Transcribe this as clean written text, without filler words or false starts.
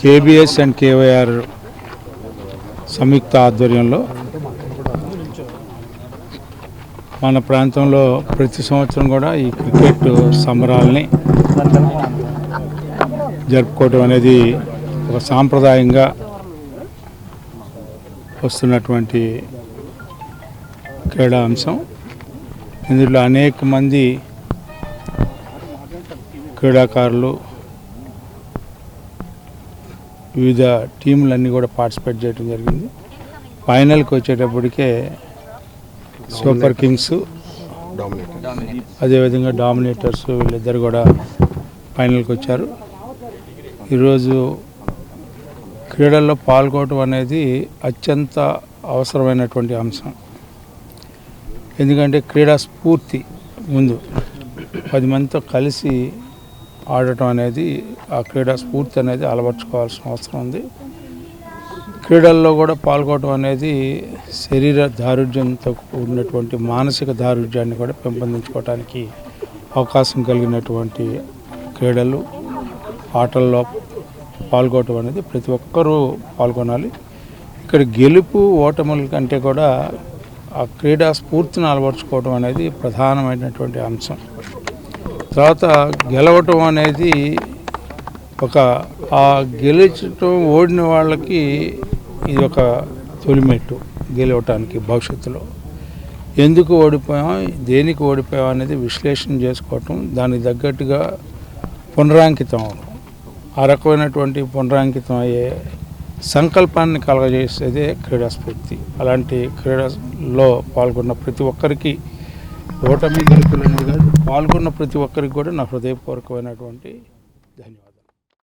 కేబిఎస్ and కేవైఆర్ సంయుక్త ఆధ్వర్యంలో మన ప్రాంతంలో ప్రతి సంవత్సరం కూడా ఈ క్రికెట్ సంబరాలని జరుపుకోవడం అనేది ఒక సాంప్రదాయంగా వస్తున్నటువంటి క్రీడా అంశం. ఇందులో అనేక మంది క్రీడాకారులు వివిధ టీంలన్నీ కూడా పార్టిసిపేట్ చేయడం జరిగింది. ఫైనల్కి వచ్చేటప్పటికే సూపర్ కింగ్స్ అదేవిధంగా డామినేటర్స్ వీళ్ళిద్దరు కూడా ఫైనల్కి వచ్చారు. ఈరోజు క్రీడల్లో పాల్గొనడం అనేది అత్యంత అవసరమైనటువంటి అంశం. ఎందుకంటే క్రీడా స్ఫూర్తి ముందు 10 మందితో కలిసి ఆడటం అనేది, ఆ క్రీడా స్ఫూర్తి అనేది అలవర్చుకోవాల్సిన అవసరం ఉంది. క్రీడల్లో కూడా పాల్గొనడం అనేది శరీర దారుఢ్యంతో ఉన్నటువంటి మానసిక దారుఢ్యాన్ని కూడా పెంపొందించుకోవడానికి అవకాశం కలిగినటువంటి క్రీడలు, ఆటల్లో పాల్గొనడం అనేది ప్రతి ఒక్కరూ పాల్గొనాలి. ఇక్కడ గెలుపు ఓటముల కంటే కూడా ఆ క్రీడా స్ఫూర్తిని అలవర్చుకోవడం అనేది ప్రధానమైనటువంటి అంశం. తర్వాత గెలవటం అనేది ఆ గెలిచటం ఓడిన వాళ్ళకి ఇది ఒక తొలిమెట్టు గెలవటానికి. భవిష్యత్తులో ఎందుకు ఓడిపోయాం, దేనికి ఓడిపోయాం అనేది విశ్లేషణ చేసుకోవటం, దానికి తగ్గట్టుగా పునరాంకితం అవడం, ఆ రకమైనటువంటి పునరాంకితం అయ్యే సంకల్పాన్ని కలగజేసేదే క్రీడా స్ఫూర్తి. అలాంటి క్రీడలో పాల్గొన్న ప్రతి ఒక్కరికి, ఓటమి గెలుపులు అనేది కాదు, పాల్గొన్న ప్రతి ఒక్కరికి కూడా నా హృదయపూర్వకమైనటువంటి ధన్యవాదాలు.